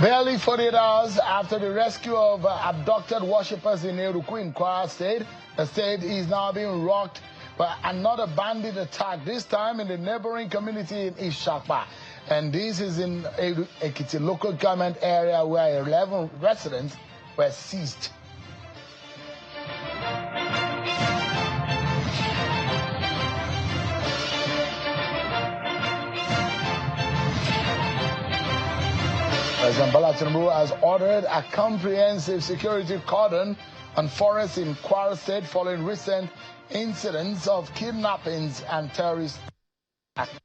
Barely 48 hours after the rescue of abducted worshippers in Eruku in Kwara State, the state is now being rocked by another bandit attack, this time in the neighboring community in Ishapa. And this is in Ekiti local government area where 11 residents were seized. President Tinubu has ordered a comprehensive security cordon on forests in Kwara State following recent incidents of kidnappings and terrorist attacks.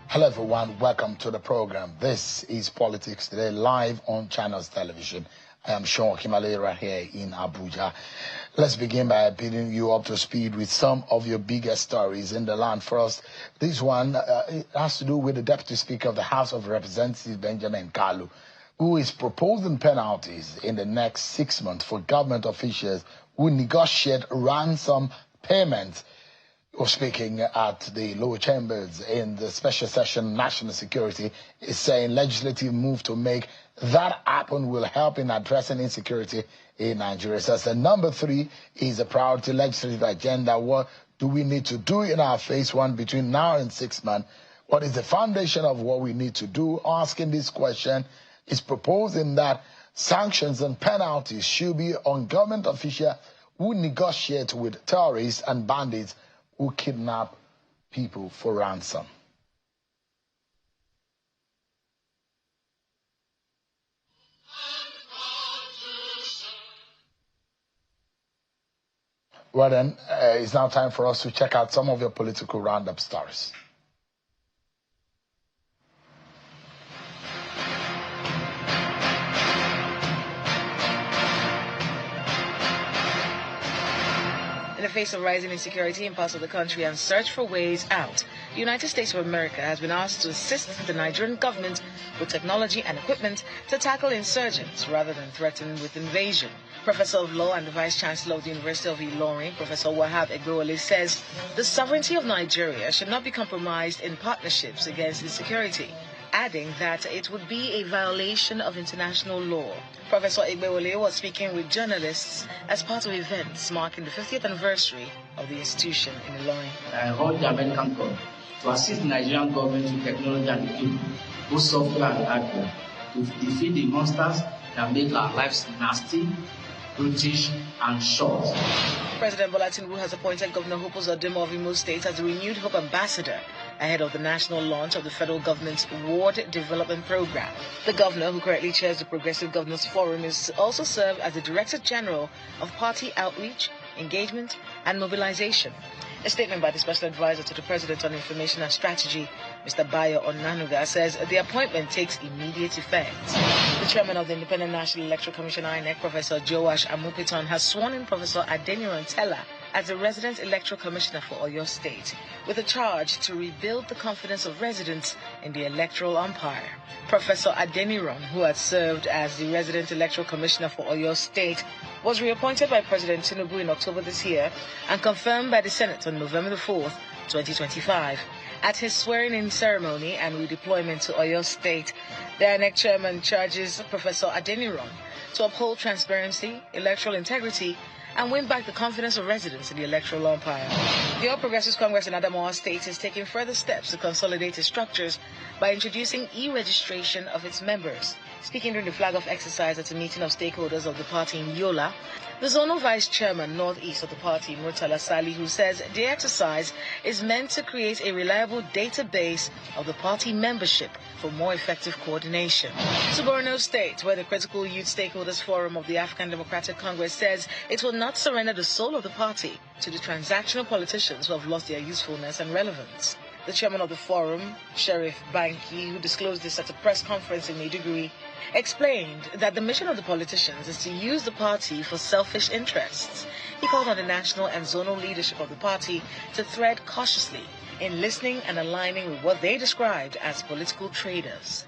Hello everyone, welcome to the program. This is Politics Today, live on Channels Television. I am Sean Kimalera here in Abuja. Let's begin by bringing you up to speed with some of your biggest stories in the land. First, this one it has to do with the Deputy Speaker of the House of Representatives, Benjamin Kalu, who is proposing penalties in the next 6 months for government officials who negotiate ransom payments. Was speaking at the lower chambers in the special session National Security, is saying legislative move to make that happen will help in addressing insecurity in Nigeria. So the number 3 is a priority legislative agenda. What do we need to do in our phase 1 between now and 6 months? What is the foundation of what we need to do? Asking this question is proposing that sanctions and penalties should be on government officials who negotiate with terrorists and bandits who kidnap people for ransom. Well then, it's now time for us to check out some of your political roundup stories. In the face of rising insecurity in parts of the country and search for ways out, the United States of America has been asked to assist the Nigerian government with technology and equipment to tackle insurgents rather than threaten with invasion. Professor of Law and the Vice Chancellor of the University of Ilorin, Professor Wahab Egbewole, says the sovereignty of Nigeria should not be compromised in partnerships against insecurity, adding that it would be a violation of international law. Professor Adebayo was speaking with journalists as part of events marking the 50th anniversary of the institution in Ilorin. I urge the American government to assist the Nigerian government with technology and equipment, both software and hardware, to defeat the monsters that make our lives nasty, brutish, and short. President Bola Tinubu has appointed Governor Hope Uzodinma of Imo State as the renewed Hope Ambassador ahead of the national launch of the federal government's Ward Development Program. The governor, who currently chairs the Progressive Governors Forum, is also served as the Director General of Party Outreach, Engagement, and Mobilization. A statement by the Special Advisor to the President on Information and Strategy, Mr. Bayo Onanuga, says the appointment takes immediate effect. The chairman of the Independent National Electoral Commission, INEC, Professor Joash Amupiton, has sworn in Professor Adeniran Tella as the resident electoral commissioner for Oyo State, with a charge to rebuild the confidence of residents in the electoral umpire. Professor Adeniran, who had served as the resident electoral commissioner for Oyo State, was reappointed by President Tinubu in October this year and confirmed by the Senate on November 4th, 2025. At his swearing-in ceremony and redeployment to Oyo State, the INEC chairman charges Professor Adeniran to uphold transparency, electoral integrity, and win back the confidence of residents in the electoral umpire. The All Progressives Congress in Adamawa State is taking further steps to consolidate its structures by introducing e-registration of its members. Speaking during the flag-off exercise at a meeting of stakeholders of the party in Yola, the zonal vice chairman northeast of the party, Murtala Salihu, says the exercise is meant to create a reliable database of the party membership for more effective coordination. To Borno State, where the Critical Youth Stakeholders Forum of the African Democratic Congress says it will not surrender the soul of the party to the transactional politicians who have lost their usefulness and relevance. The chairman of the forum, Sheriff Banki, who disclosed this at a press conference in Maiduguri, explained that the mission of the politicians is to use the party for selfish interests. He called on the national and zonal leadership of the party to tread cautiously in listening and aligning with what they described as political traders.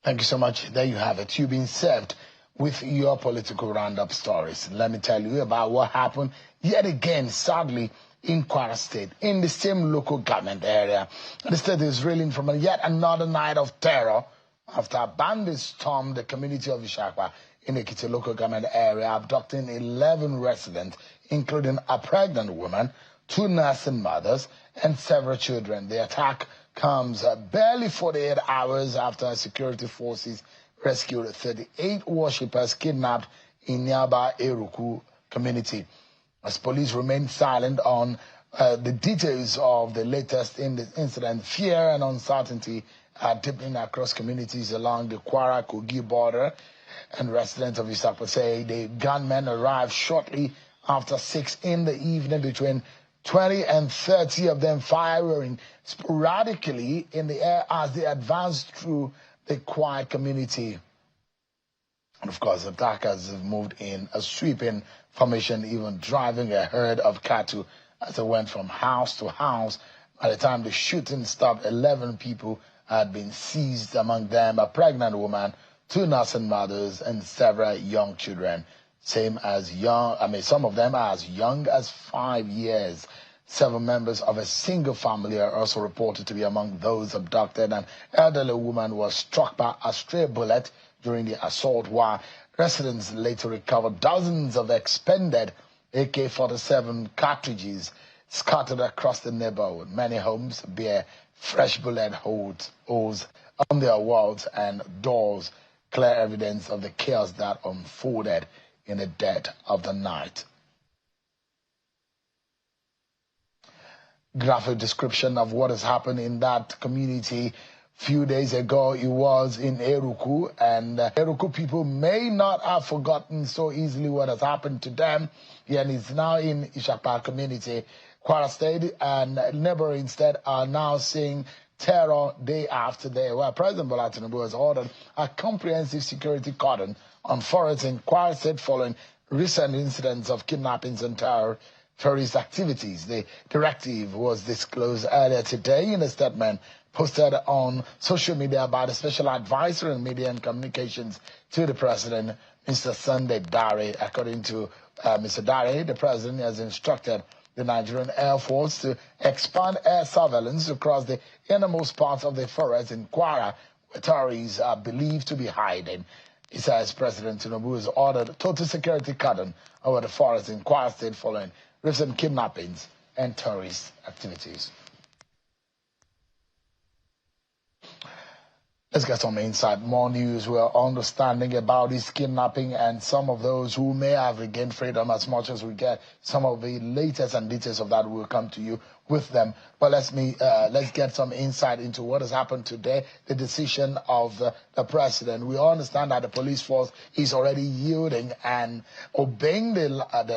Thank you so much. There you have it. You've been served with your political roundup stories. Let me tell you about what happened yet again, sadly, in Kwara State, in the same local government area. The state is reeling from yet another night of terror after bandits stormed the community of Ishakwa in the Ekiti local government area, abducting 11 residents, including a pregnant woman, 2 nursing mothers, and several children. The attack comes barely 48 hours after security forces rescued 38 worshippers kidnapped in nearby Eruku community. As police remain silent on the details of the latest in the incident, fear and uncertainty are deepening across communities along the Kwara-Kogi border, and residents of Isakwa say the gunmen arrived shortly after 6 in the evening, between 20 and 30 of them firing sporadically in the air as they advanced through the quiet community. And of course, attackers have moved in a sweeping formation, even driving a herd of cattle as they went from house to house. By the time the shooting stopped, 11 people had been seized, among them a pregnant woman, 2 nursing mothers, and several young children. Some of them are as young as 5 years. 7 members of a single family are also reported to be among those abducted. An elderly woman was struck by a stray bullet during the assault, while residents later recovered dozens of expended AK-47 cartridges scattered across the neighborhood. Many homes bear fresh bullet holes on their walls and doors, clear evidence of the chaos that unfolded in the dead of the night. Graphic description of what has happened in that community. Few days ago, it was in Eruku, and Eruku people may not have forgotten so easily what has happened to them. And it's now in Ishakwa community. Kwara State and neighboring state are now seeing terror day after day, where President Tinubu has ordered a comprehensive security cordon on forests in Kwara State following recent incidents of kidnappings and terrorist activities. The directive was disclosed earlier today in a statement posted on social media by the Special Advisor on Media and Communications to the President, Mr. Sunday Dare. According to Mr. Dare, the President has instructed the Nigerian Air Force to expand air surveillance across the innermost parts of the forest in Kwara, where terrorists are believed to be hiding. He says President Tinubu has ordered total security cordon over the forest in Kwara State following recent kidnappings and terrorist activities. Let's get some insight, more news. We're understanding about this kidnapping and some of those who may have regained freedom. As much as we get some of the latest and details of that, will come to you with them. But let's get some insight into what has happened today, the decision of the president. We understand that the police force is already yielding and obeying the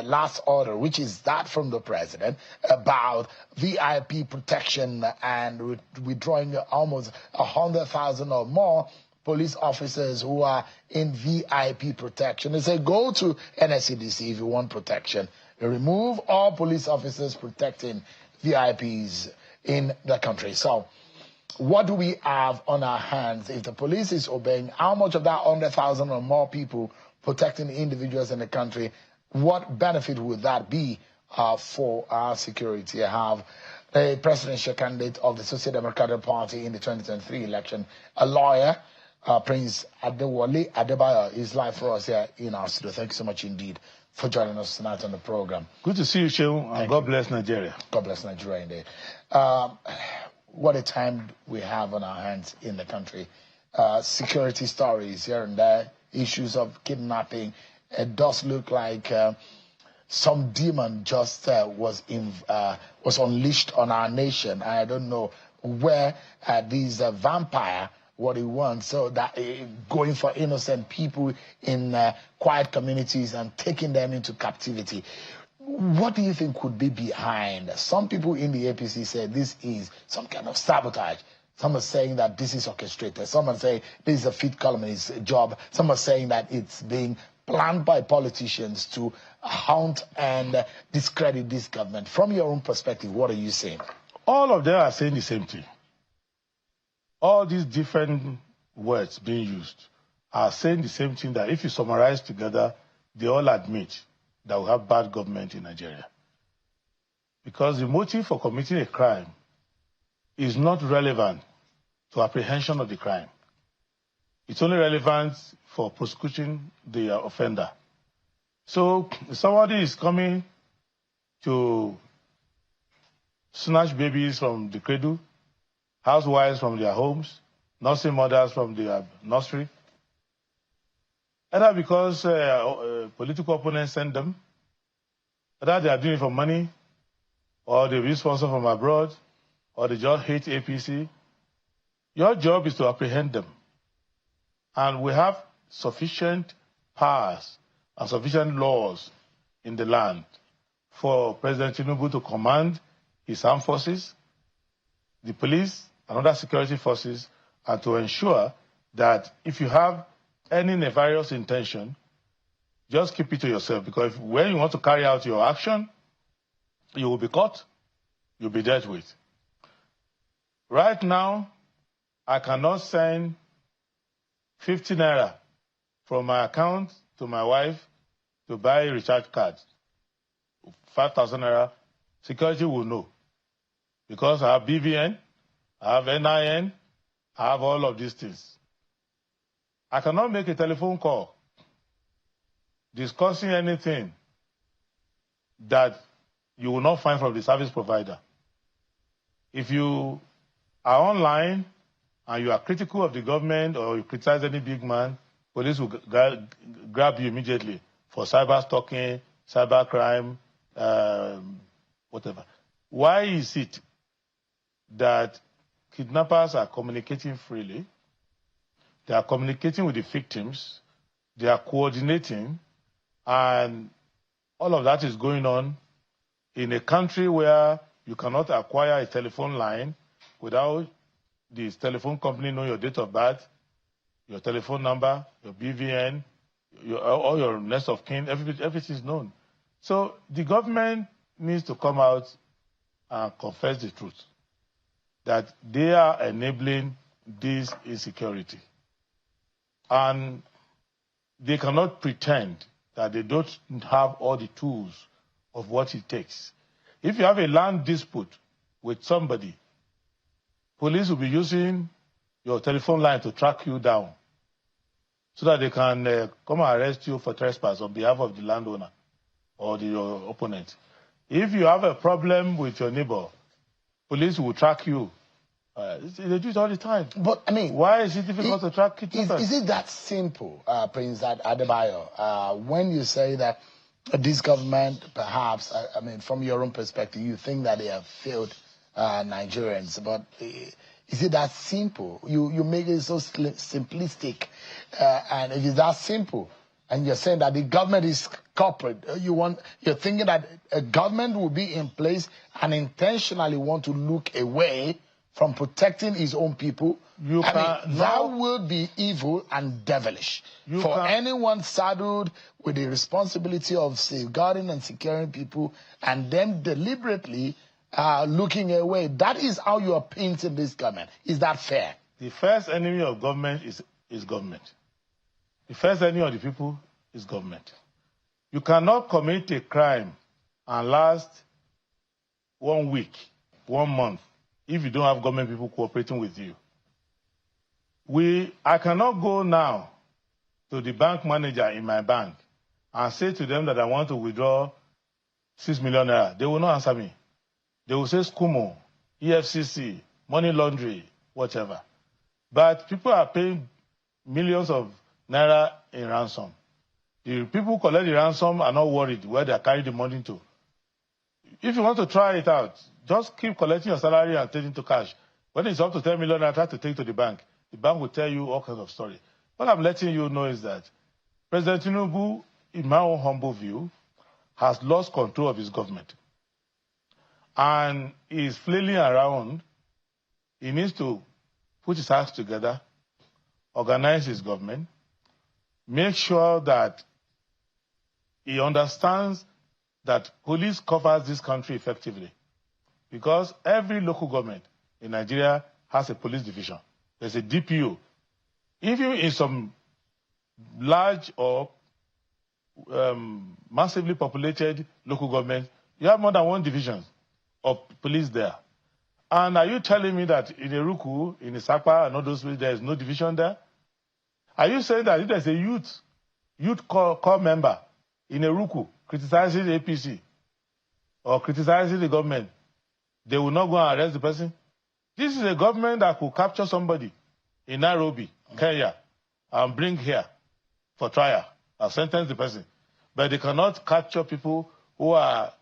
last order, which is that from the president, about VIP protection and withdrawing almost 100,000 or more police officers who are in VIP protection. They say go to NSCDC if you want protection. They remove all police officers protecting VIPs in the country. So what do we have on our hands? If the police is obeying, how much of that 100,000 or more people protecting individuals in the country, what benefit would that be for our security? I have a presidential candidate of the Social Democratic Party in the 2023 election, a lawyer, Prince Adebayo, is live for us here in our studio. Thank you so much indeed for joining us tonight on the program. Good to see you, Shehu, and God bless Nigeria. God bless Nigeria indeed. What a time we have on our hands in the country. Security stories here and there, issues of kidnapping. It does look like some demon just was unleashed on our nation. I don't know where these vampire what he wants, so that going for innocent people in quiet communities and taking them into captivity. What do you think could be behind? Some people in the APC say this is some kind of sabotage. Some are saying that this is orchestrated. Some are saying this is a fifth columnist's job. Some are saying that it's being planned by politicians to haunt and discredit this government. From your own perspective, what are you saying? All of them are saying the same thing. All these different words being used are saying the same thing, that if you summarize together, they all admit that we have bad government in Nigeria. Because the motive for committing a crime is not relevant to apprehension of the crime. It's only relevant for prosecuting the offender. So if somebody is coming to snatch babies from the cradle, housewives from their homes, nursing mothers from their nursery, either because political opponents send them, either they are doing it for money, or they be sponsored from abroad, or they just hate APC, your job is to apprehend them. And we have sufficient powers and sufficient laws in the land for President Tinubu to command his armed forces, the police, and other security forces, and to ensure that if you have any nefarious intention, just keep it to yourself. Because when you want to carry out your action, you will be caught, you'll be dealt with. Right now, I cannot send 50 naira from my account to my wife to buy a recharge card. 5,000 naira, security will know. Because I have BVN, I have NIN, I have all of these things. I cannot make a telephone call discussing anything that you will not find from the service provider. If you are online and you are critical of the government or you criticize any big man, police will grab you immediately for cyber stalking, cyber crime, whatever. Why is it that kidnappers are communicating freely? They are communicating with the victims, they are coordinating, and all of that is going on in a country where you cannot acquire a telephone line without the telephone company knowing your date of birth, your telephone number, your BVN, all your next of kin, everything is known. So the government needs to come out and confess the truth, that they are enabling this insecurity. And they cannot pretend that they don't have all the tools of what it takes. If you have a land dispute with somebody, police will be using your telephone line to track you down so that they can come and arrest you for trespass on behalf of the landowner or your opponent. If you have a problem with your neighbor, police will track you. They do it all the time. But, I mean... Why is it difficult to track kidnappers? Is it that simple, Prince Adebayo, when you say that this government, perhaps, I mean, from your own perspective, you think that they have failed Nigerians, but is it that simple? You make it so simplistic, and if it's that simple, and you're saying that the government is corporate, you're thinking that a government will be in place and intentionally want to look away from protecting his own people, that would be evil and devilish. For anyone saddled with the responsibility of safeguarding and securing people and then deliberately looking away, that is how you are painting this government. Is that fair? The first enemy of government is government. The first enemy of the people is government. You cannot commit a crime and last 1 week, 1 month, if you don't have government people cooperating with you. I cannot go now to the bank manager in my bank and say to them that I want to withdraw 6 million naira. They will not answer me. They will say SCUMO, EFCC, money laundering, whatever. But people are paying millions of naira in ransom. The people who collect the ransom are not worried where they are carrying the money to. If you want to try it out, just keep collecting your salary and take it to cash. When it's up to 10 million, I try to take it to the bank. The bank will tell you all kinds of stories. What I'm letting you know is that President Tinubu, in my own humble view, has lost control of his government. And is flailing around. He needs to put his acts together, organize his government, make sure that he understands that police covers this country effectively. Because every local government in Nigeria has a police division. There's a DPO Even in some large or massively populated local government, you have more than one division of police there. And are you telling me that in Eruku, in Isapa, and all those places, there is no division there? Are you saying that if there's a youth core member in Eruku criticizing the APC or criticizing the government, they will not go and arrest the person? This is a government that could capture somebody in Nairobi, Kenya, and bring here for trial and sentence the person. But they cannot capture people who are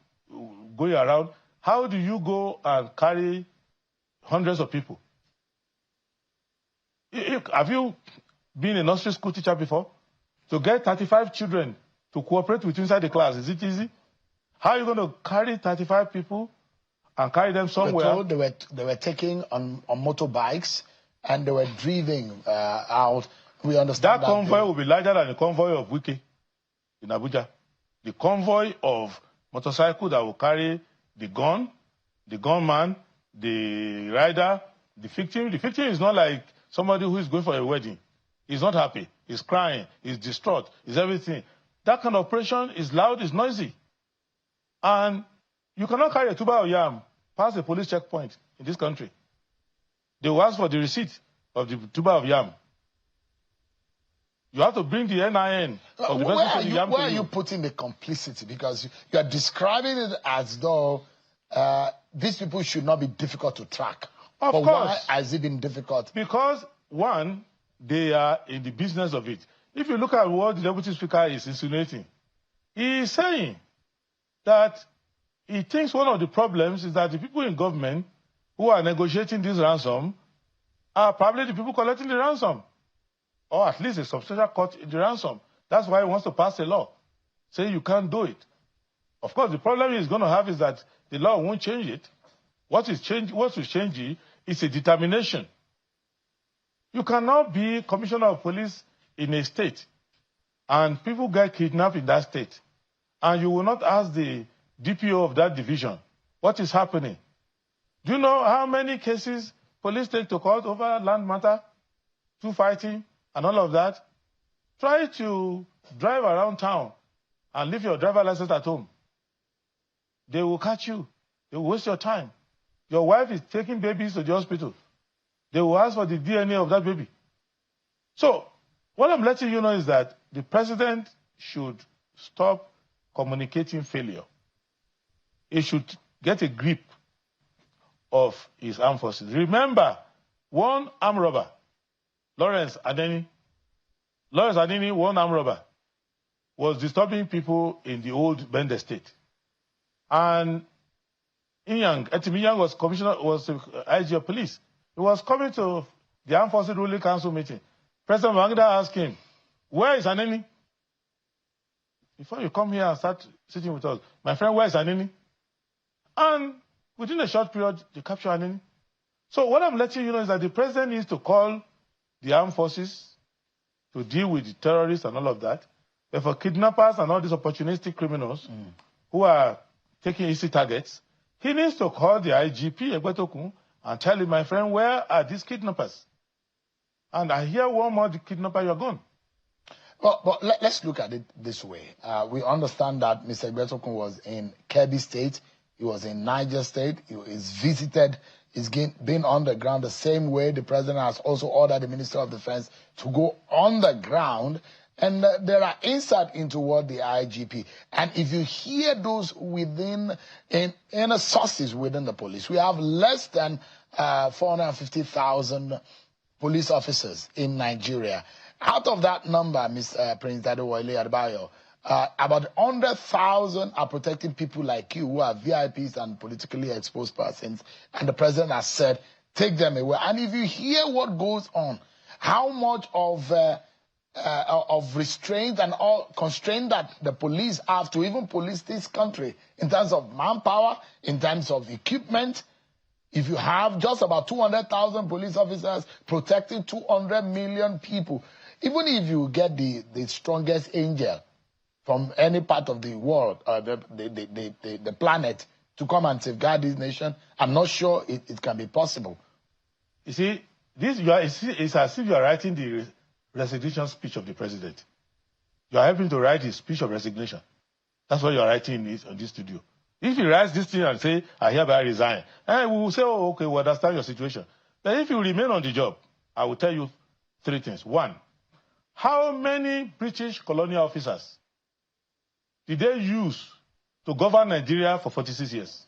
going around. How do you go and carry hundreds of people? Have you been a nursery school teacher before? To get 35 children to cooperate with you inside the class, is it easy? How are you going to carry 35 people and carry them somewhere? We're told they were taken on motorbikes and they were driven out. We understand that convoy will be larger than the convoy of Wike in Abuja. The convoy of motorcycle that will carry the gun, the gunman, the rider, the victim. The victim is not like somebody who is going for a wedding. He's not happy. He's crying. He's distraught. He's everything. That kind of operation is loud, is noisy. And you cannot carry a tuber of yam past the police checkpoint in this country. They will ask for the receipt of the tuber of yam. You have to bring the NIN of the person to the yam. Where are you putting the complicity? Because you are describing it as though these people should not be difficult to track. Of course. Why has it been difficult? Because, one, they are in the business of it. If you look at what the Deputy Speaker is insinuating, he is saying that he thinks one of the problems is that the people in government who are negotiating this ransom are probably the people collecting the ransom, or at least a substantial cut in the ransom. That's why he wants to pass a law, saying you can't do it. Of course, the problem he's going to have is that the law won't change it. What will change it is a determination. You cannot be commissioner of police in a state and people get kidnapped in that state, and you will not ask the DPO of that division what is happening. Do you know how many cases police take to court over land matter, two fighting, and all of that? Try to drive around town and leave your driver license at home. They will catch you. They will waste your time. Your wife is taking babies to the hospital. They will ask for the DNA of that baby. So, what I'm letting you know is that the president should stop communicating failure. He should get a grip of his armed forces. Remember, one armed robber, Lawrence Adeni, one armed robber, was disturbing people in the old Bende state. And Etiminyang was IG of police. He was coming to the Armed Forces Ruling Council meeting. President Babangida asked him, where is Anini? Before you come here and start sitting with us, my friend, where is Anini? And within a short period, they capture Anini. So what I'm letting you know is that the president needs to call the armed forces to deal with the terrorists and all of that. But for kidnappers and all these opportunistic criminals who are taking easy targets, he needs to call the IGP, Egbetokun, and tell him, my friend, where are these kidnappers? And I hear one more kidnapper, you're gone. Well, but let's look at it this way. We understand that Mr. Egbetokun was in Kebbi State. He was in Niger State. He is visited. He's been on the ground the same way. The president has also ordered the Minister of Defense to go on the ground. And there are insights into what the IGP. And if you hear those within, in sources within the police, we have less than 450,000 police officers in Nigeria. Out of that number, Prince Adebayo, about 100,000 are protecting people like you who are VIPs and politically exposed persons. And the president has said, take them away. And if you hear what goes on, how much of restraint and all constraint that the police have to even police this country in terms of manpower, in terms of equipment. If you have just about 200,000 police officers protecting 200 million people, even if you get the strongest angel from any part of the world, the planet, to come and safeguard this nation, I'm not sure it can be possible. You see, it's as if you are writing resignation speech of the president. You are helping to write his speech of resignation. That's what you are writing in this studio. If he writes this thing and say, I hereby resign, we will say, oh, okay, we understand your situation. But if you remain on the job, I will tell you 3 things. 1, how many British colonial officers did they use to govern Nigeria for 46 years?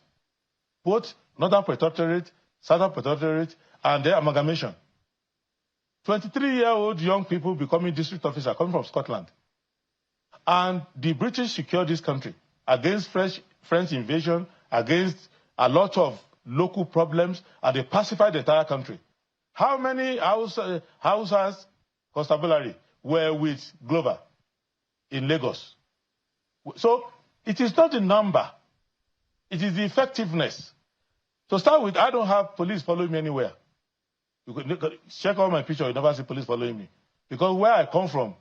Both Northern Protectorate, Southern Protectorate, and their amalgamation. 23-year-old young people becoming district officers coming from Scotland. And the British secured this country against French invasion, against a lot of local problems, and they pacified the entire country. How many Hausas constabulary were with Glover in Lagos? So it is not the number, it is the effectiveness. To start with, I don't have police following me anywhere. You could check out my picture, you never see police following me. Because where I come from,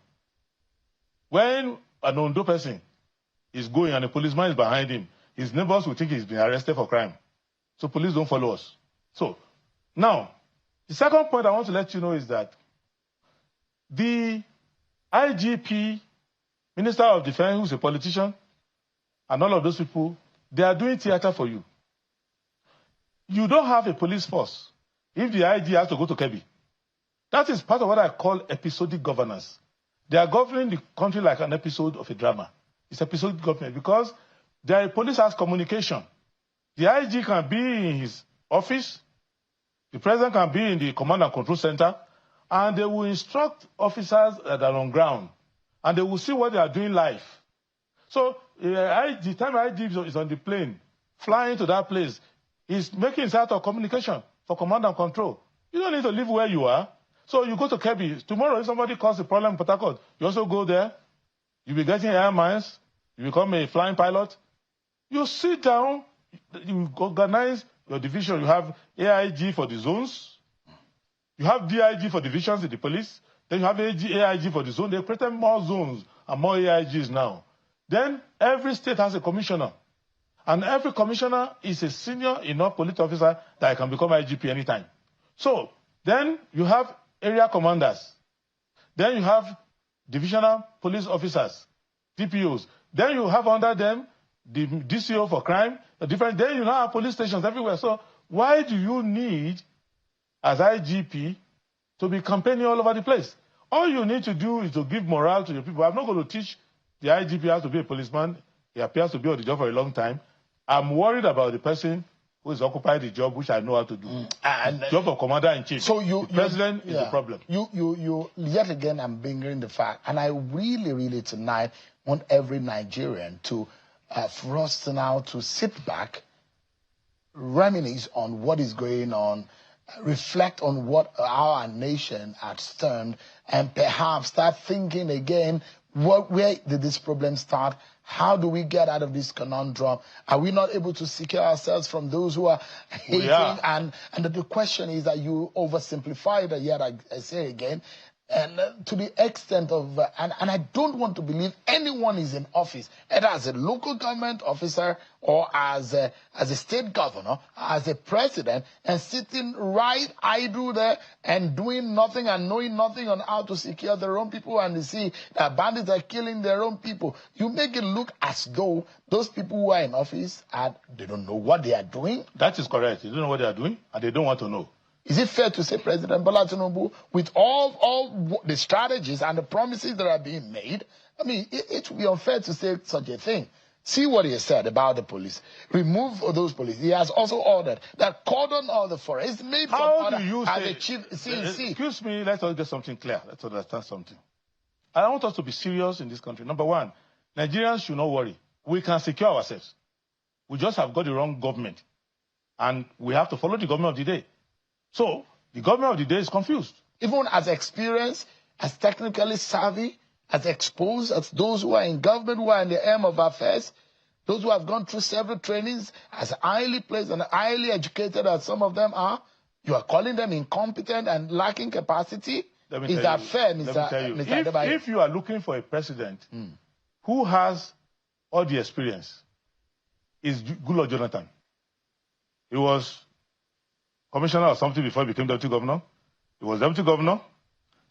when an Ondo person is going and a policeman is behind him, his neighbors will think he's been arrested for crime. So police don't follow us. So, now, the second point I want to let you know is that the IGP, Minister of Defense, who's a politician, and all of those people, they are doing theater for you. You don't have a police force if the IG has to go to Kebbi. That is part of what I call episodic governance. They are governing the country like an episode of a drama. It's episodic government because the police has communication. The IG can be in his office, the president can be in the command and control center, and they will instruct officers that are on ground, and they will see what they are doing live. So the time IG is on the plane, flying to that place, he's making sort of communication for command and control. You don't need to live where you are. So you go to Kebbi. Tomorrow, if somebody causes a problem in Port Harcourt, you also go there. You'll be getting air mines. You become a flying pilot. You sit down. You organize your division. You have AIG for the zones. You have DIG for divisions in the police. Then you have AIG for the zone. They created more zones and more AIGs now. Then every state has a commissioner. And every commissioner is a senior enough police officer that can become IGP anytime. So then you have area commanders. Then you have divisional police officers, DPOs. Then you have under them the DCO for crime, then you now have police stations everywhere. So why do you need, as IGP, to be campaigning all over the place? All you need to do is to give morale to your people. I'm not going to teach the IGP how to be a policeman. He appears to be on the job for a long time. I'm worried about the person who is occupying the job, which I know how to do. And job of commander-in-chief. So the president is the problem. You yet again, I'm bringing the fact, and I really tonight want every Nigerian to, for us now to sit back, reminisce on what is going on, reflect on what our nation has turned, and perhaps start thinking again, where did this problem start? How do we get out of this conundrum? Are we not able to secure ourselves from those who are hating? And the question is that you oversimplify it, yet I say again, and to the extent of, and I don't want to believe anyone is in office, either as a local government officer or as a state governor, as a president, and sitting right idle there and doing nothing and knowing nothing on how to secure their own people, and they see that bandits are killing their own people. You make it look as though those people who are in office, they don't know what they are doing. That is correct. They don't know what they are doing, and they don't want to know. Is it fair to say President Bola Tinubu, with all the strategies and the promises that are being made, I mean, it would be unfair to say such a thing. See what he has said about the police. Remove those police. He has also ordered that cordon all the forest made from order as a chief CNC. Excuse me, let's get something clear. Let's understand something. I want us to be serious in this country. Number one, Nigerians should not worry. We can secure ourselves. We just have got the wrong government. And we have to follow the government of the day. So, the government of the day is confused. Even as experienced, as technically savvy, as exposed as those who are in government, who are in the aim of affairs, those who have gone through several trainings, as highly placed and highly educated as some of them are, you are calling them incompetent and lacking capacity? Is that fair, Mr. Adebayo? If you are looking for a president who has all the experience, is Goodluck Jonathan. He was commissioner or something before he became deputy governor. He was deputy governor.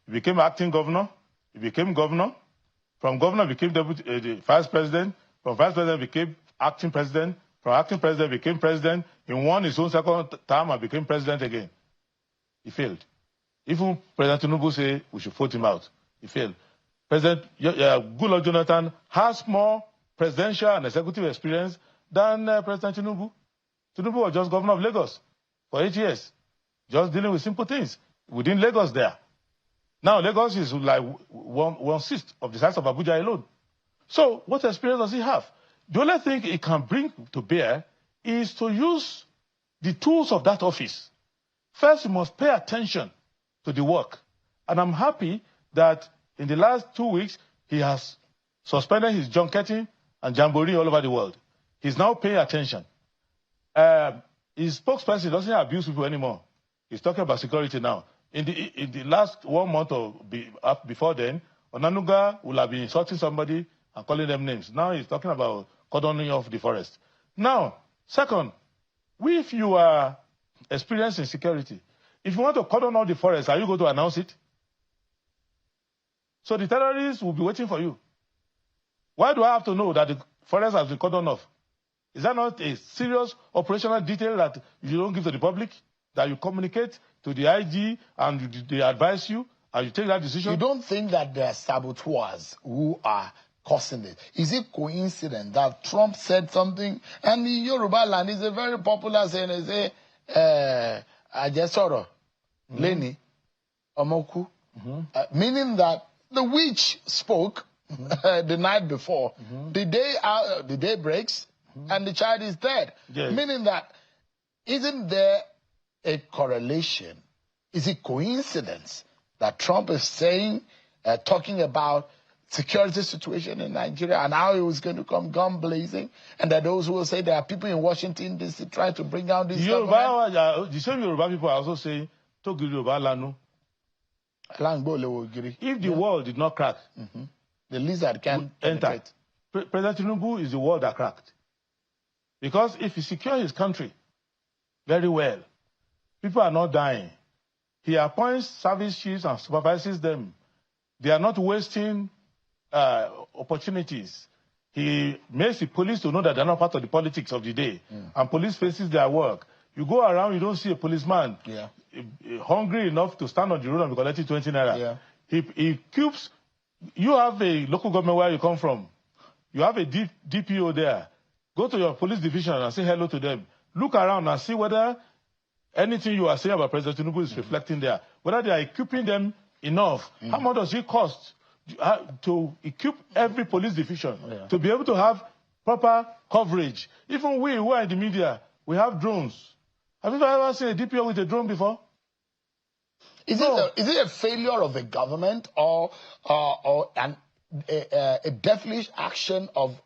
he became acting governor, he became governor. From governor, became vice president. From vice president, became acting president. From acting president, became president. He won his own second term and became president again. He failed. Even President Tinubu said we should vote him out. He failed. President Goodluck Jonathan has more presidential and executive experience than President Tinubu. Tinubu was just governor of Lagos for 8 years, just dealing with simple things within Lagos there. Now, Lagos is like one-sixth of the size of Abuja alone. So, what experience does he have? The only thing he can bring to bear is to use the tools of that office. First, he must pay attention to the work. And I'm happy that in the last 2 weeks, he has suspended his junketing and jamboree all over the world. He's now paying attention. His spokesperson doesn't abuse people anymore. He's talking about security now. In the last 1 month or before then, Onanuga will have been insulting somebody and calling them names. Now he's talking about cordoning off the forest. Now, second, if you are experienced in security, if you want to cordon off the forest, are you going to announce it? So the terrorists will be waiting for you. Why do I have to know that the forest has been cordoned off? Is that not a serious operational detail that you don't give to the public? That you communicate to the IG and they advise you and you take that decision? You don't think that there are saboteurs who are causing it? Is it coincidence that Trump said something and the Yoruba land is a very popular saying, they say, Ajesoro, Leni, Omoku, meaning that the witch spoke the night before, the day breaks, and the child is dead. Yes. Meaning that, isn't there a correlation? Is it coincidence that Trump is saying, talking about security situation in Nigeria and how it was going to come gun blazing, and that those who will say there are people in Washington DC trying to bring down this government? The same Yoruba people are also saying, if the wall did not crack, the lizard can enter. President Tinubu is the wall that cracked. Because if he secures his country very well, people are not dying. He appoints service chiefs and supervises them. They are not wasting opportunities. He makes the police to know that they're not part of the politics of the day. And police faces their work. You go around, you don't see a policeman hungry enough to stand on the road and be collecting 20 naira. He keeps... You have a local government where you come from. You have a DPO there. Go to your police division and say hello to them. Look around and see whether anything you are saying about President Tinubu is reflecting there. Whether they are equipping them enough. How much does it cost to equip every police division to be able to have proper coverage? Even we who are in the media, we have drones. Have you ever seen a DPO with a drone before? Is it a failure of the government or a devilish action of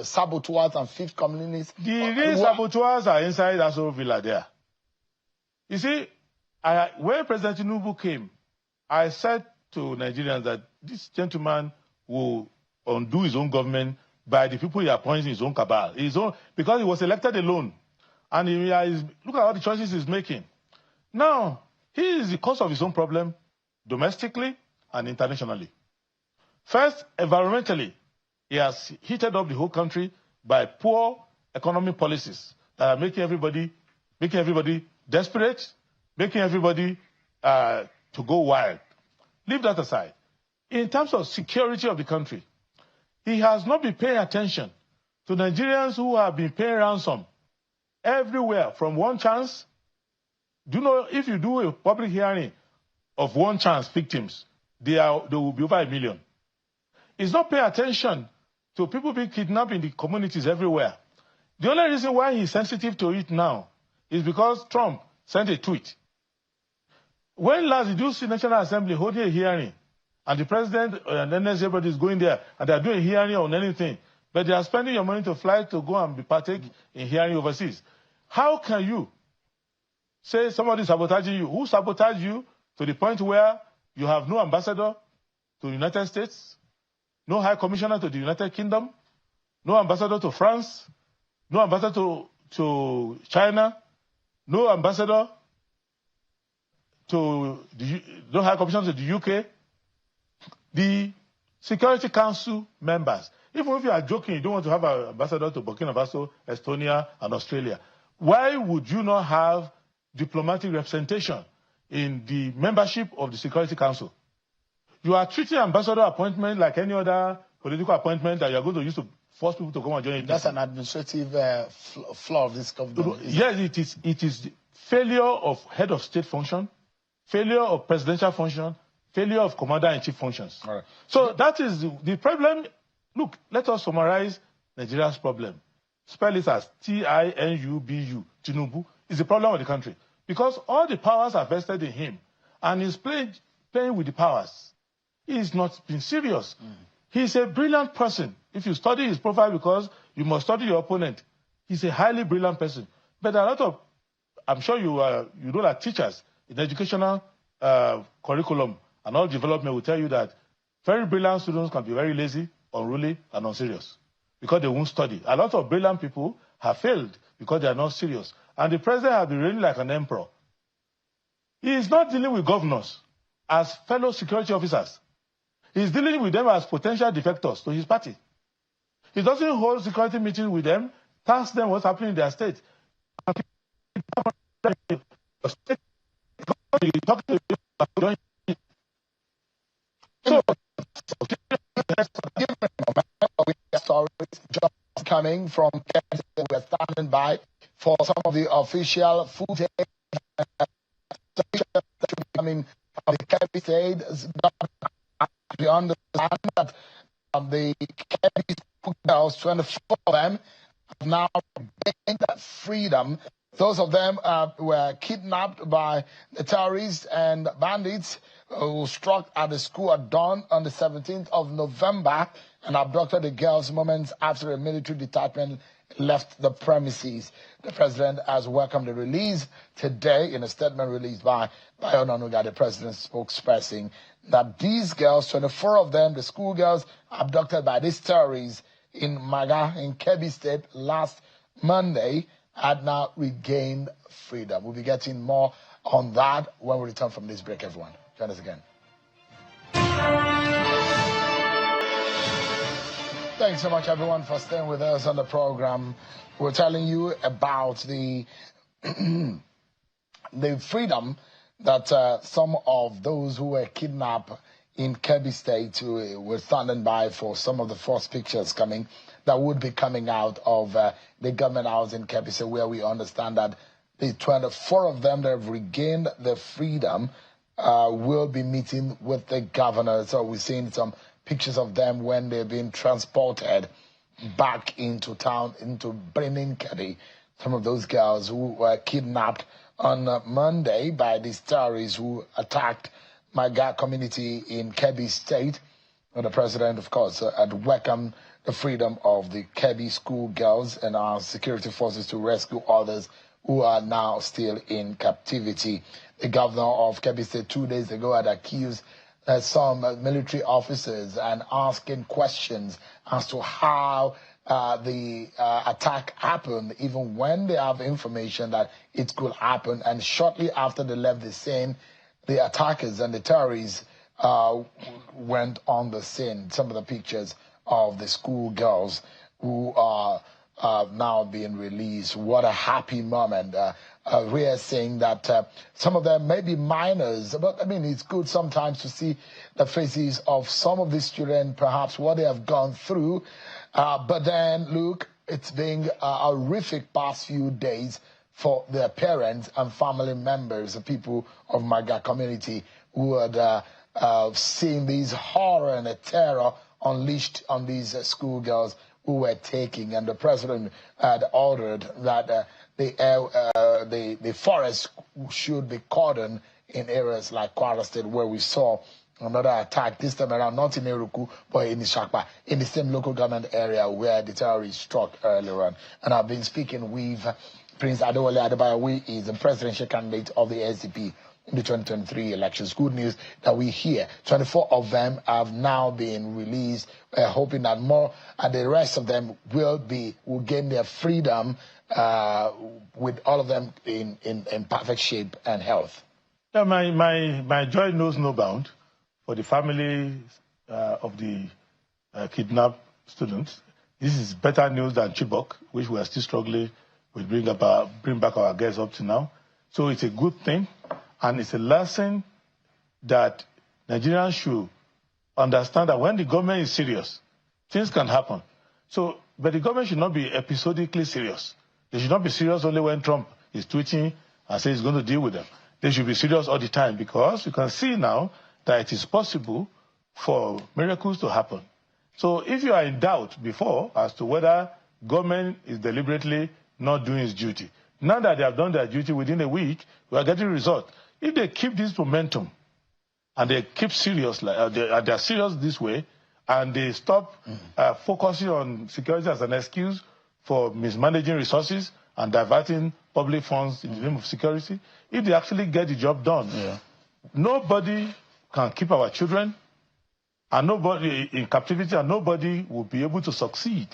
saboteurs and fifth communists? The real saboteurs are inside that whole villa there. You see, when President Tinubu came, I said to Nigerians that this gentleman will undo his own government by the people he appoints in his own cabal. Because he was elected alone. And look at all the choices he's making. Now, he is the cause of his own problem, domestically and internationally. First, environmentally, he has heated up the whole country by poor economic policies that are making everybody desperate, making everybody to go wild. Leave that aside. In terms of security of the country, he has not been paying attention to Nigerians who have been paying ransom everywhere from One Chance. Do you know if you do a public hearing of One Chance victims, there will be over 1 million. He's not paying attention to people being kidnapped in the communities everywhere. The only reason why he's sensitive to it now is because Trump sent a tweet. When last did you see National Assembly holding a hearing and the president and everybody is going there and they're doing a hearing on anything, but they are spending your money to fly to go and be partake in hearing overseas? How can you say somebody is sabotaging you? Who sabotaged you to the point where you have no ambassador to the United States, no high commissioner to the United Kingdom, no ambassador to France, no ambassador to China, no ambassador to don't have commission to the UK. The Security Council members, even if you are joking, you don't want to have an ambassador to Burkina Faso, Estonia, and Australia. Why would you not have diplomatic representation in the membership of the Security Council? You are treating ambassador appointment like any other political appointment that you are going to use to force people to come and join it. That's an administrative flaw of this government. Yes, it is the failure of head of state function, failure of presidential function, failure of commander-in-chief functions. All right. So that is the problem. Look, let us summarize Nigeria's problem. Spell it as Tinubu. Tinubu is the problem of the country. Because all the powers are vested in him. And he's playing with the powers. He's not been serious. He's a brilliant person. If you study his profile, because you must study your opponent, he's a highly brilliant person. But a lot of, I'm sure you know that teachers in educational curriculum and all development will tell you that very brilliant students can be very lazy, unruly, and unserious because they won't study. A lot of brilliant people have failed because they are not serious. And the president has been reigning like an emperor. He is not dealing with governors as fellow security officers. He's dealing with them as potential defectors to his party. He doesn't hold security meetings with them, task them what's happening in their state. So, stories just coming from Kebbi. We're standing by for some of the official footage coming from the Kebbi State. We understand that the Kebbi girls, 24 of them, have now gained freedom. Those of them were kidnapped by the terrorists and bandits who struck at the school at dawn on the 17th of November and abducted the girls moments after a military detachment left the premises. The president has welcomed the release today in a statement released by Onanuga, the president's spokesperson, that these girls, 24 of them, the schoolgirls abducted by these terrorists in Maga in Kebbi State last Monday, had now regained freedom. We'll be getting more on that when we return from this break, everyone. Join us again. Thanks so much, everyone, for staying with us on the program. We're telling you about the the freedom that some of those who were kidnapped in Kebbi State were standing by for some of the first pictures coming that would be coming out of the government house in Kebbi State, where we understand that the 24 of them that have regained their freedom will be meeting with the governor. So we're seeing some pictures of them when they're being transported back into town, into Benin Kebbi. Some of those girls who were kidnapped on Monday by these terrorists who attacked my Maga community in Kebbi State. And the president, of course, had welcomed the freedom of the Kebbi school girls and our security forces to rescue others who are now still in captivity. The governor of Kebbi State 2 days ago had accused some military officers and asking questions as to how the attack happened, even when they have information that it could happen. And shortly after they left the scene, the attackers and the terrorists went on the scene. Some of the pictures of the school girls who are now being released. What a happy moment. We are saying that some of them may be minors, but I mean, it's good sometimes to see the faces of some of these children, perhaps what they have gone through. But then, look, it's been a horrific past few days for their parents and family members, the people of Maga community who had seen these horror and the terror unleashed on these schoolgirls who were taking. And the president had ordered that the forest should be cordoned in areas like Kwara State, where we saw another attack, this time around not in Eruku, but in Ishakpa, in the same local government area where the terrorists struck earlier on. And I've been speaking with Prince Adebayo, who is the presidential candidate of the SDP in the 2023 elections. Good news that we hear 24 of them have now been released. We're hoping that more and the rest of them will gain their freedom with all of them in perfect shape and health. Yeah, my joy knows no bound for the family of the kidnapped students. This is better news than Chibok, which we are still struggling with bring back our guests up to now. So it's a good thing, and it's a lesson that Nigerians should understand that when the government is serious, things can happen. So, but the government should not be episodically serious. They should not be serious only when Trump is tweeting and says he's going to deal with them. They should be serious all the time, because you can see now that it is possible for miracles to happen. So if you are in doubt before as to whether government is deliberately not doing its duty, now that they have done their duty within a week, we are getting results. If they keep this momentum and they keep serious, they're serious this way, and they stop focusing on security as an excuse for mismanaging resources and diverting public funds in the name of security, if they actually get the job done, nobody can keep our children, and nobody in captivity, and nobody will be able to succeed.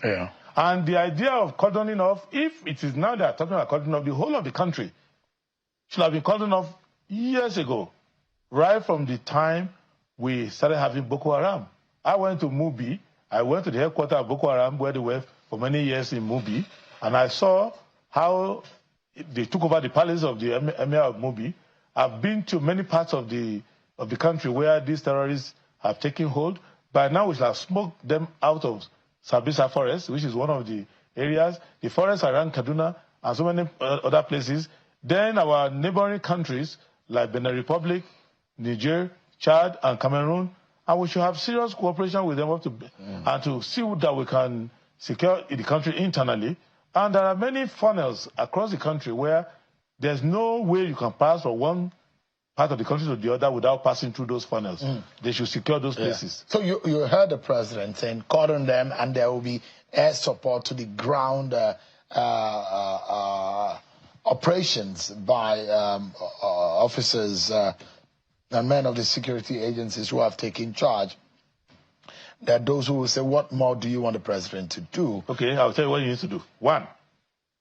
And the idea of cordoning off, if it is now they're talking about cordoning off, the whole of the country should have been cordoned off years ago, right from the time we started having Boko Haram. I went to Mubi. I went to the headquarters of Boko Haram, where they were for many years in Mubi, and I saw how they took over the palace of the Emir of Mubi. I've been to many parts of the country where these terrorists have taken hold. By now, we should have smoked them out of Sabisa Forest, which is one of the areas, the forests around Kaduna, and so many other places. Then our neighboring countries, like Benin Republic, Niger, Chad, and Cameroon, and we should have serious cooperation with them and to see that we can secure the country internally. And there are many funnels across the country where there's no way you can pass from one part of the country to the other without passing through those funnels. They should secure those places. So you heard the president saying, cordon them, and there will be air support to the ground operations by officers and men of the security agencies who have taken charge. There are those who will say, what more do you want the president to do? Okay, I'll tell you what he needs to do. One,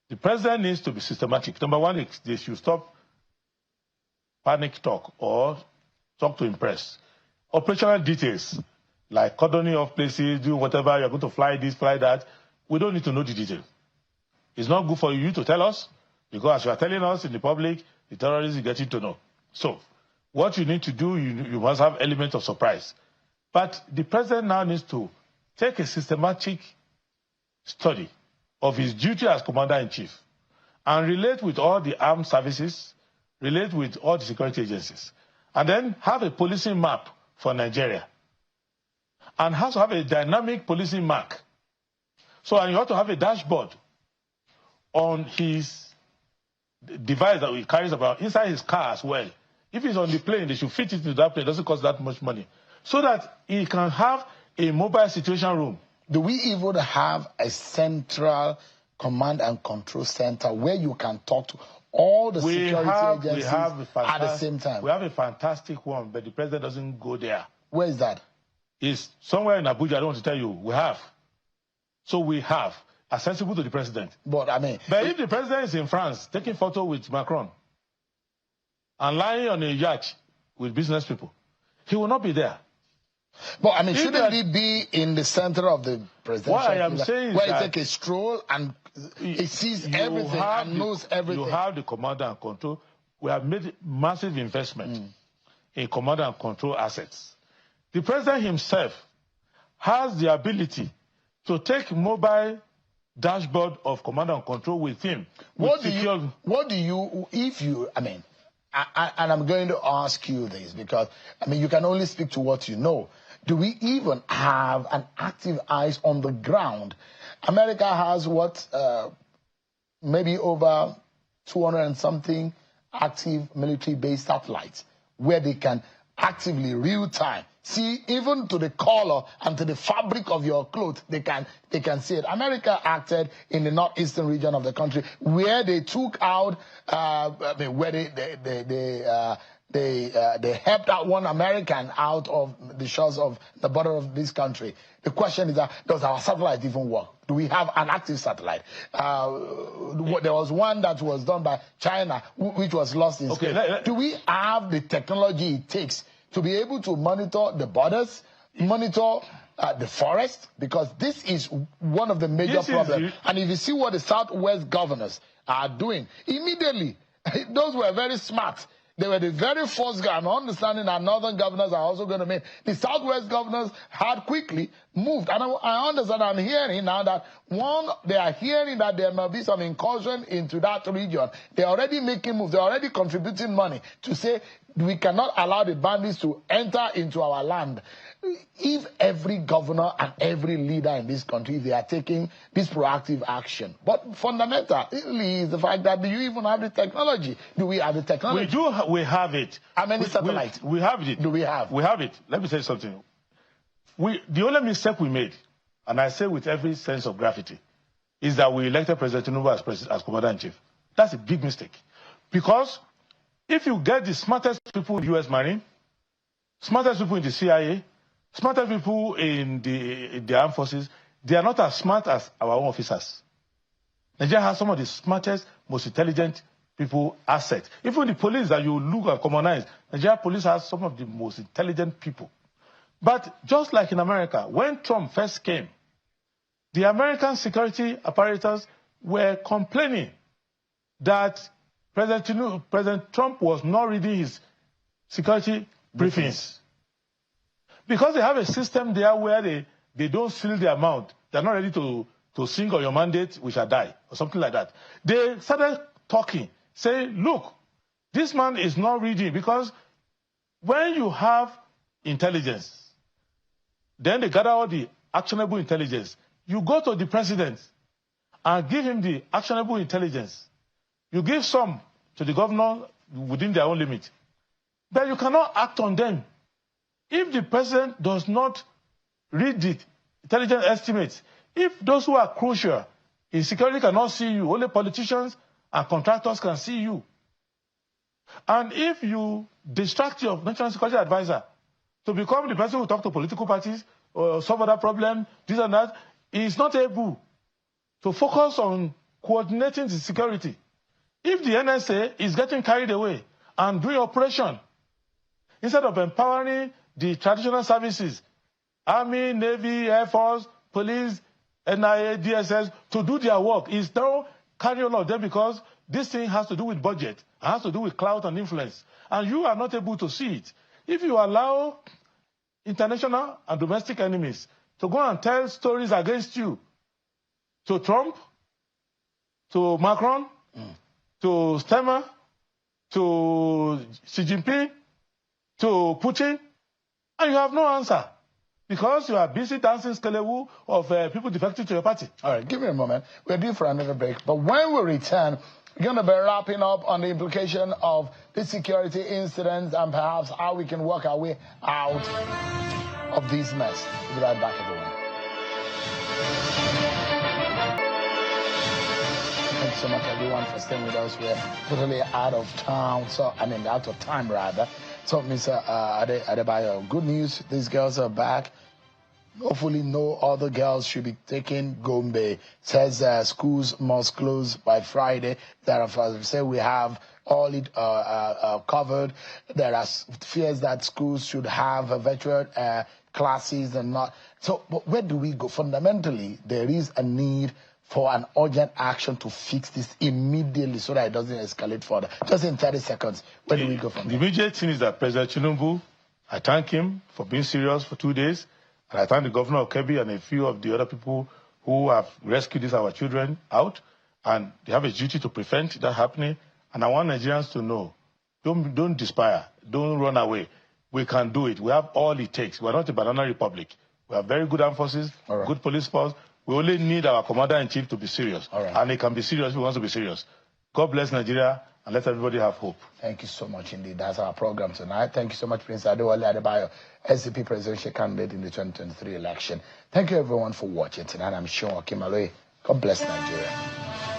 the president needs to be systematic. Number one, they should stop panic talk or talk to impress. Operational details, like cordoning off places, doing whatever, you're going to fly this, fly that, we don't need to know the detail. It's not good for you to tell us, because as you are telling us in the public, the terrorists are getting to know. So, what you need to do, you must have elements of surprise. But the president now needs to take a systematic study of his duty as commander-in-chief and relate with all the armed services, relate with all the security agencies, and then have a policing map for Nigeria. And has to have a dynamic policing map. So, and you have to have a dashboard on his device that he carries about inside his car as well. If he's on the plane, they should fit it into that plane. It doesn't cost that much money. So that he can have a mobile situation room. Do we even have a central command and control center where you can talk to all the security agencies at the same time? We have a fantastic one, but the president doesn't go there. Where is that? It's somewhere in Abuja. I don't want to tell you. We have. So we have. Accessible to the president. But if the president is in France taking photo with Macron and lying on a yacht with business people, he will not be there. But shouldn't he be in the center of the presidential? What I am saying is where he take a stroll and he sees everything and knows everything. You have the command and control. We have made massive investment in command and control assets. The president himself has the ability to take mobile dashboard of command and control with him. And I'm going to ask you this because, you can only speak to what you know. Do we even have an active eyes on the ground? America has maybe over 200 and something active military-based satellites where they can actively, real-time, see even to the color and to the fabric of your clothes, they can see it. America acted in the northeastern region of the country where they took out, where they they helped out one American out of the shores of the border of this country. The question is that, does our satellite even work? Do we have an active satellite? There was one that was done by China, which was lost in space. Do we have the technology it takes to be able to monitor the borders, monitor the forest? Because this is one of the major problems. And if you see what the Southwest governors are doing, immediately, those were very smart. They were the very first guy. I'm understanding that northern governors are also going to make. The Southwest governors had quickly moved. And I understand, I'm hearing now that they are hearing that there may be some incursion into that region. They're already making moves. They're already contributing money to say we cannot allow the bandits to enter into our land. If every governor and every leader in this country, they are taking this proactive action. But fundamentally is the fact that, do you even have the technology? Do we have the technology? We have it. How many satellites? We have it. Do we have? We have it. Let me say something. The only mistake we made, and I say with every sense of gravity, is that we elected President Tinubu as Commander-in-Chief. That's a big mistake. Because if you get the smartest people in the U.S. Marine, smartest people in the CIA, smartest people in the armed forces, they are not as smart as our own officers. Nigeria has some of the smartest, most intelligent people assets. Even the police that you look at commonize, Nigeria police has some of the most intelligent people. But just like in America, when Trump first came, the American security apparatus were complaining that President Trump was not reading his security briefings. Because they have a system there where they don't seal the amount. They're not ready to sing on your mandate, we shall die, or something like that. They started talking, saying, look, this man is not reading, because when you have intelligence, then they gather all the actionable intelligence. You go to the president and give him the actionable intelligence. You give some to the governor within their own limit. But you cannot act on them. If the president does not read the intelligence estimates, if those who are crucial in security cannot see you, only politicians and contractors can see you. And if you distract your national security advisor to become the person who talks to political parties or solve other problem, this and that, he is not able to focus on coordinating the security. If the NSA is getting carried away and doing operation, instead of empowering the traditional services, Army, Navy, Air Force, Police, NIA, DSS, to do their work, is now carrying all of them, because this thing has to do with budget, it has to do with clout and influence, and you are not able to see it. If you allow international and domestic enemies to go and tell stories against you, to Trump, to Macron, to Stemmer, to Xi Jinping, to Putin, and you have no answer, because you are busy dancing skelewu of people defecting to your party. All right, give me a moment. We're due for another break. But when we return, we're going to be wrapping up on the implication of the security incidents and perhaps how we can work our way out of this mess. We'll be right back, everyone. Thanks so much, everyone, for staying with us. We're totally out of town, out of time, rather. So, Mr. Adebayo, good news. These girls are back. Hopefully, no other girls should be taking Gombe. Says schools must close by Friday. Therefore, as we say, we have all it covered. There are fears that schools should have virtual classes and not. So, but where do we go? Fundamentally, there is a need for an urgent action to fix this immediately so that it doesn't escalate further. Just in 30 seconds, where do we go from there? The immediate thing is that President Tinubu, I thank him for being serious for 2 days, and I thank the governor of Kebbi and a few of the other people who have rescued our children out, and they have a duty to prevent that happening. And I want Nigerians to know, don't despair, don't run away. We can do it. We have all it takes. We're not a banana republic. We have very good armed forces, good police force. We only need our commander-in-chief to be serious. And he can be serious if he wants to be serious. God bless Nigeria, and let everybody have hope. Thank you so much indeed. That's our program tonight. Thank you so much, Prince Adebayo, SDP presidential candidate in the 2023 election. Thank you, everyone, for watching tonight. I'm sure Kimaloy. God bless Nigeria.